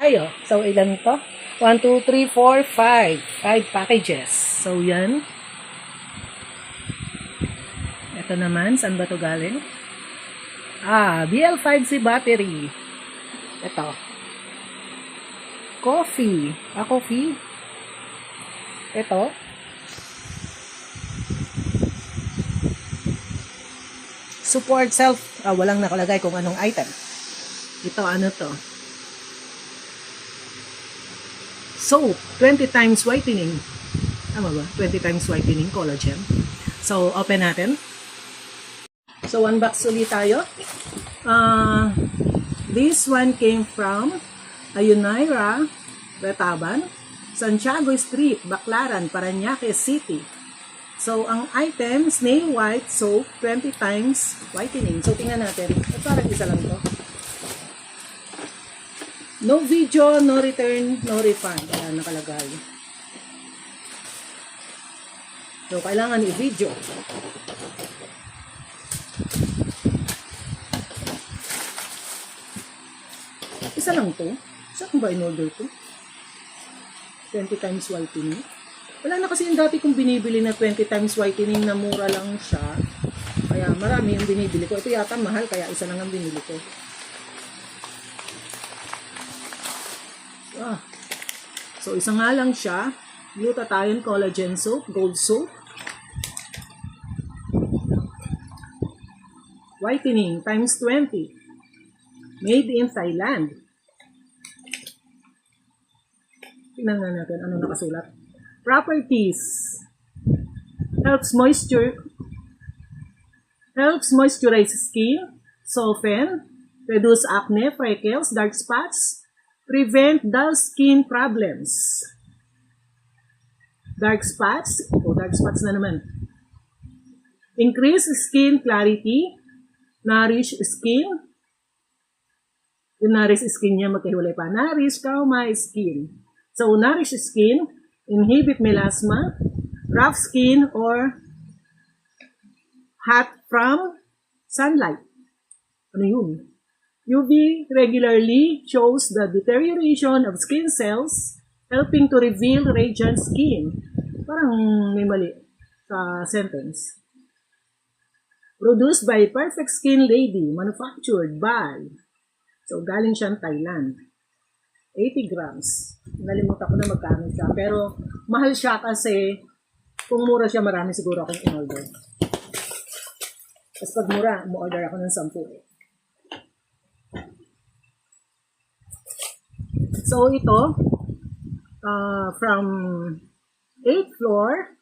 Ayo, so ilan to? 1, 2, 3, 4, 5. 5 packages. So yan. Ito naman, saan ba to galing? BL5C battery. Ito. Coffee. Coffee. Ito. Support self. Walang nakalagay kung anong item. Ito, ano to? Soap. 20 times whitening. Tama ba? 20 times whitening collagen. So, open natin. So, unbox ulit tayo. This one came from Ayunaira, Retaban, Santiago Street, Baclaran, Parañaque City. So, ang item, snail white soap, 20 times whitening. So, tingnan natin. Parang isa lang to. No video, no return, no refund. Ayan, nakalagay. So, kailangan i-video. Isa lang to. Saan ba in-order to? 20 times whitening. Wala na kasi yung dati kong binibili na 20 times whitening na mura lang siya. Kaya marami yung binibili ko. Ito yata mahal, kaya isa lang ang binili ko. So, isa nga lang siya. Glutathione Collagen Soap, Gold Soap. Whitening times 20. Made in Thailand. Tingnan nga natin ano nakasulat. Properties. Helps moisturize skin, soften, reduce acne, freckles, dark spots, prevent dull skin problems. Dark spots na naman. Increase skin clarity, nourish skin. Yung nourish skin niya magkahiwalay pa. Nourish calma skin. So, nourish skin, inhibit melasma, rough skin, or hot from sunlight. Ano yun? UV regularly shows the deterioration of skin cells, helping to reveal radiant skin. Parang may mali sa sentence. Produced by Perfect Skin Lady, manufactured by. So, galing siyang Thailand. 80 grams. Nalimutan ko na magkano siya. Pero, mahal siya kasi kung mura siya, marami siguro akong in-order. Tapos pag mura, mo-order ako ng 10. So, ito, from 8th floor,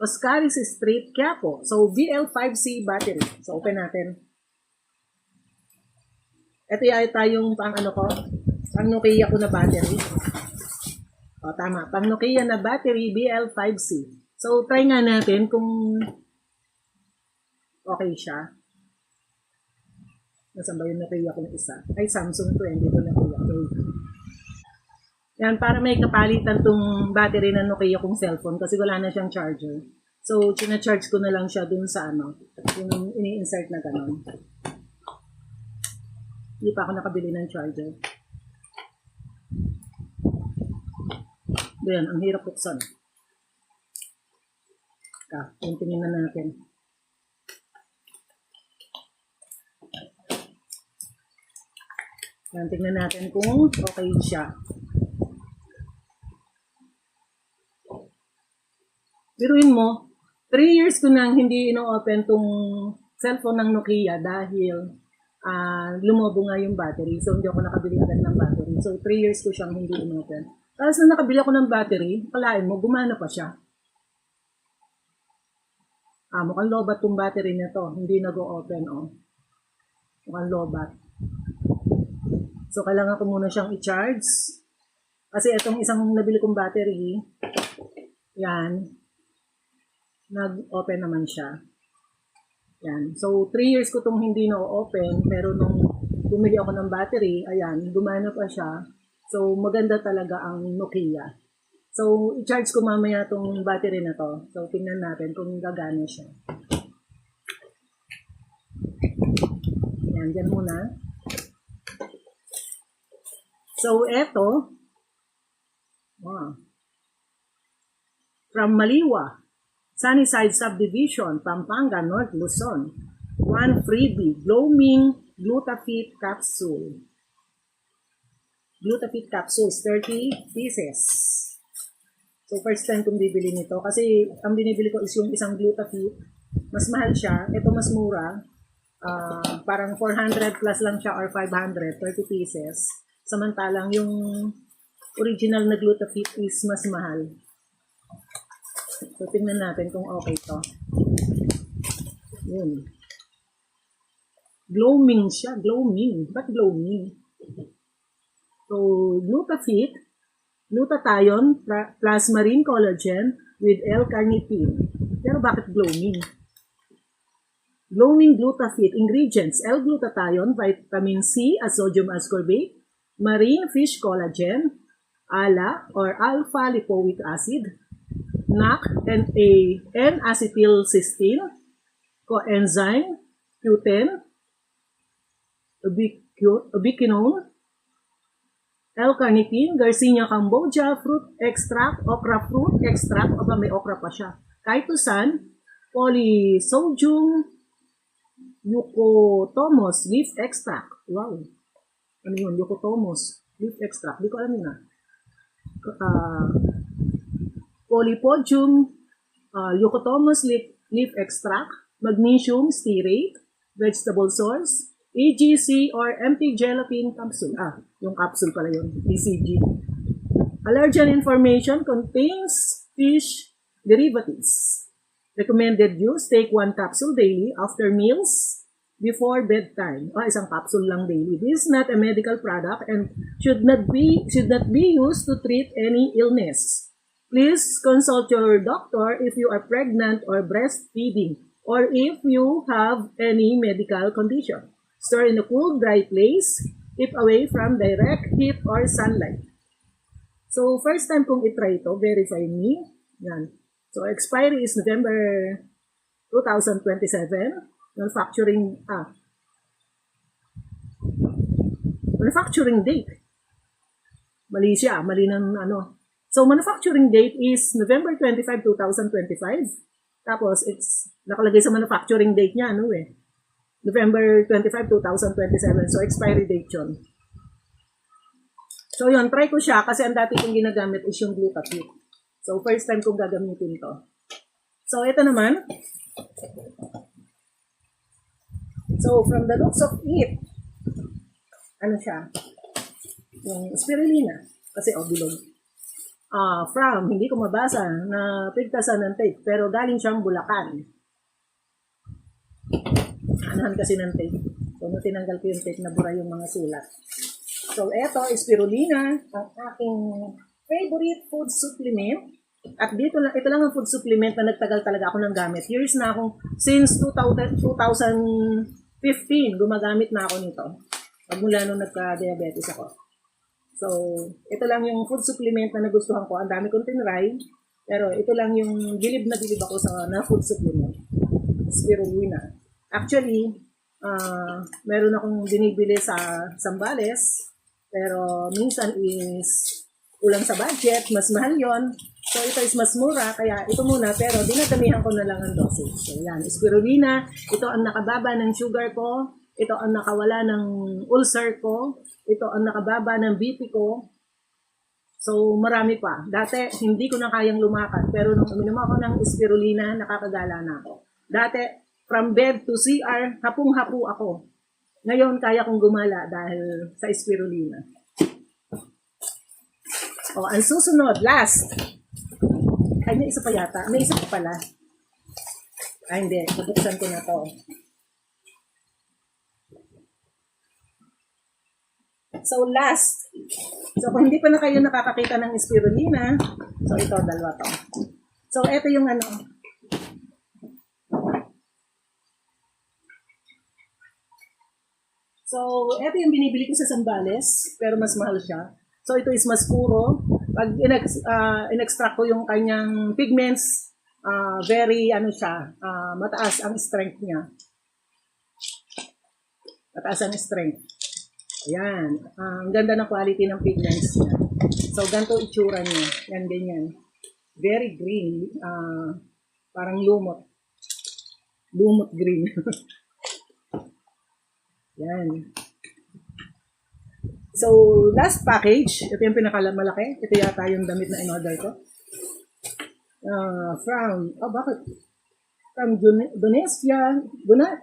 Oscaris Street, Quiapo. So, BL5C battery. So, open natin. Ito yata yung pang ano ko, pang Nokia ko na battery. Tama. Pang Nokia na battery, BL5C. So, try nga natin kung okay siya. Nasaan ba yung Nokia kong isa? Ay, Samsung to, hindi ko Nokia. Okay. Yan, para may kapalitan tong battery ng Nokia kong cellphone kasi wala na siyang charger. So, china-charge ko na lang siya dun sa ano, yung ini-insert na gano'n. Hindi pa ako nakabili ng charger. Ayan, ang hirap buksan. Tingnan na natin. Yan, tingnan natin kung okay siya. Biruin mo, 3 years ko nang hindi ino-open tong cellphone ng Nokia dahil lumobo nga yung battery. So, hindi ako nakabili agad ng battery. So, 3 years ko siyang hindi ino-open. Tapos, nung nakabili ako ng battery, palain mo, gumana pa siya. Mukhang lobat tong battery na to. Hindi nag-o-open, oh. Mukhang lobat. So, kailangan ko muna siyang i-charge. Kasi itong isang nabili kong battery, yan, nag-open naman siya. Yan. So, 3 years ko itong hindi na-open, pero nung bumili ako ng battery, ayan, gumana pa siya. So, maganda talaga ang Nokia. So, i-charge ko mamaya itong battery na to. So, tingnan natin kung gagana siya. Yan, dyan muna. So, eto, from Maliwa, Sunnyside Subdivision, Pampanga, North Luzon. One freebie, Gloaming Glutafit Capsule. Glutafit capsules, 30 pieces. So, first time kong bibili nito. Kasi, ang binibili ko is yung isang Glutafit. Mas mahal siya. Ito mas mura. Parang 400 plus lang siya or 500, 30 pieces. Samantalang yung original na Glutafit is mas mahal. So, tingnan natin kung okay to. Yun. Gloaming siya. Gloaming. Ba't gloaming? So, Glutafit, glutathione plus marine collagen with L-carnitine. Pero bakit gloaming? Gloaming Glutafit ingredients: L-glutathione, vitamin C as sodium ascorbate, marine fish collagen, ALA or alpha lipoic acid, NAC and N-acetylcysteine, coenzyme Q10, ubiquinone, L-carnitine, Garcinia cambogia, fruit extract, okra fruit extract, aba may okra pa siya. Chitosan, polysodium eucotomos leaf extract. Wow. Ano yun? Eucotomos leaf extract. Di ko alam yun Polypodium eucotomos leaf extract, magnesium stearate, vegetable source, EGC or empty gelatin capsule. Yung capsule pala yun. ECG. Allergen information contains fish derivatives. Recommended use, take 1 capsule daily after meals before bedtime. Isang capsule lang daily. This is not a medical product and should not be used to treat any illness. Please consult your doctor if you are pregnant or breastfeeding or if you have any medical condition. Store in a cool, dry place. Keep away from direct heat or sunlight. So, first time kong itry ito, verify me. Yan. So, expiry is November 2027. Manufacturing date. Mali siya, mali ng ano. So, manufacturing date is November 25, 2025. Tapos, it's nakalagay sa manufacturing date niya, November 25, 2027. So, expiry date yun. So, yun. Try ko siya kasi ang dati kong ginagamit is yung Glutafit. So, first time kong gagamitin to. So, ito naman. So, from the looks of it, ano siya? Yung spirulina. Kasi, bilog. From, hindi ko mabasa na pigtasan ng tape. Pero galing siyang Bulacan. Anahan kasi ng tape. So, tinanggal ko yung tape, nabura yung mga sulat. So, eto, spirulina, ang aking favorite food supplement. At ito lang ang food supplement na nagtagal talaga ako ng gamit. Years na akong, since 2015, gumagamit na ako nito. Pagmula nung nagka-diabetes ako. So, ito lang yung food supplement na nagustuhan ko. Ang dami kong tinry. Pero ito lang yung bilib ako na food supplement. Spirulina. Actually, meron akong binibili sa Zambales, pero minsan is ulang sa budget, mas mahal yon. So, ito is mas mura, kaya ito muna, pero dinadamihan ko na lang ang dosage. So, yan, spirulina, ito ang nakababa ng sugar ko, ito ang nakawala ng ulcer ko, ito ang nakababa ng BP ko. So, marami pa. Dati, hindi ko na kayang lumakad, pero nung uminom ako ng spirulina, nakakagala na ako. Dati, from bed to CR, hapong-hapo ako. Ngayon, kaya kong gumala dahil sa spirulina. Ang susunod, last. Ay, may isa pa yata. May isa pa pala. Ay, hindi. Nabuksan ko na to. So, last. So, kung hindi pa na kayo nakakakita ng spirulina, so, ito, dalawa to. So, ito yung So, ito yung binibili ko sa Zambales, pero mas mahal siya. So, ito is mas puro. Pag in-extract ko yung kanyang pigments, very, mataas ang strength niya. Mataas ang strength. Ayan. Ang ganda ng quality ng pigments niya. So, ganito itsura niya. Yan, ganyan. Very green. Parang lumot. Lumot green. Yan. So, last package. Ito yung pinakamalaki. Ito yata yung damit na in-order ko. Bakit? From Donesia,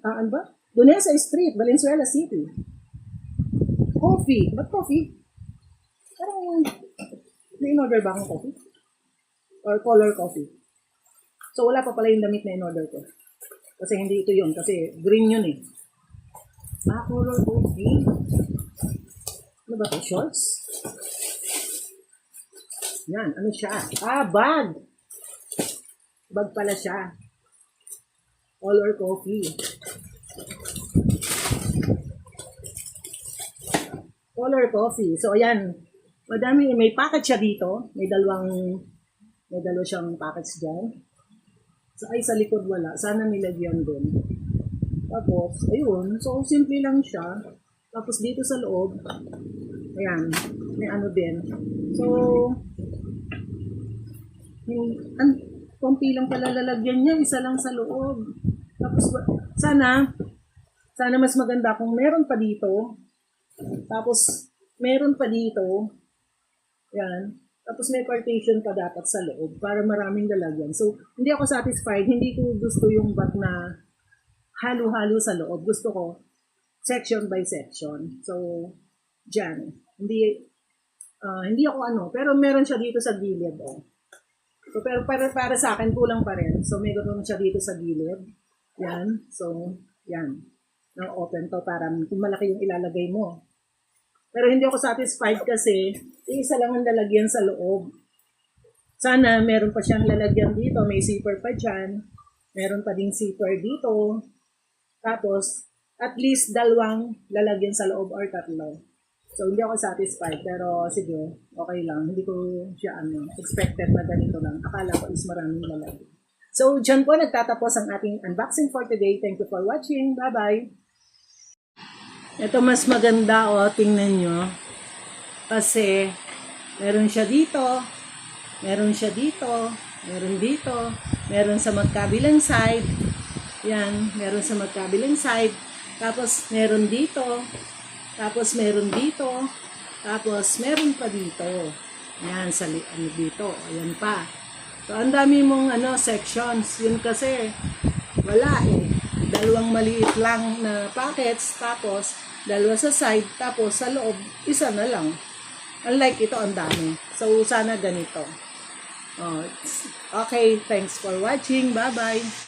ano ba? Donesia Street, Valenzuela City. Coffee. Ba't coffee? Parang, may in-order ba akong coffee? Or color coffee? So, wala pa pala yung damit na in-order ko. Kasi hindi ito yun. Kasi green yun eh. Color coffee. Ano ba ito? Shorts? Yan. Ano siya? Bag. Bag pala siya. Color coffee. Color coffee. So, ayan. Madami. May packet siya dito. May dalawa siyang packets dyan. So, sa likod wala. Sana nilagyan din. Tapos, ayun. So, simple lang siya. Tapos, dito sa loob, ayan. May ano din. So, konti lang pala lalagyan niya. Isa lang sa loob. Tapos, sana mas maganda kung meron pa dito. Tapos, meron pa dito. Yan. Tapos may partition pa dapat sa loob para maraming lalagyan. So, hindi ako satisfied. Hindi ko gusto yung bat na halo-halo sa loob. Gusto ko section by section. So, dyan. Hindi ako pero meron siya dito sa gilid. So, pero para sa akin, kulang pa rin. So, meron siya dito sa gilid. Yan. So, yan. Na-open to para kung malaki yung ilalagay mo. Pero hindi ako satisfied kasi isa lang ang lalagyan sa loob. Sana meron pa siyang lalagyan dito. May zipper pa dyan. Meron pa ding zipper dito. Tapos, at least 2 lalagyan sa loob or 3. So, hindi ako satisfied. Pero, sige, okay lang. Hindi ko siya expected na ganito lang. Akala ko is maraming lalagyan. So, dyan po nagtatapos ang ating unboxing for today. Thank you for watching. Bye-bye! Ito mas maganda tingnan nyo. Kasi meron siya dito, meron siya dito, meron dito, meron sa magkabilang side. Yan, meron sa magkabilang side. Tapos meron dito, tapos meron dito, tapos meron pa dito. Yan, dito. Ayan pa. So, ang dami mong sections. Yun kasi, wala eh. 2 maliit lang na packets, tapos 2 sa side, tapos sa loob, isa na lang. Unlike ito, ang dami. So, sana ganito. Okay, thanks for watching. Bye-bye!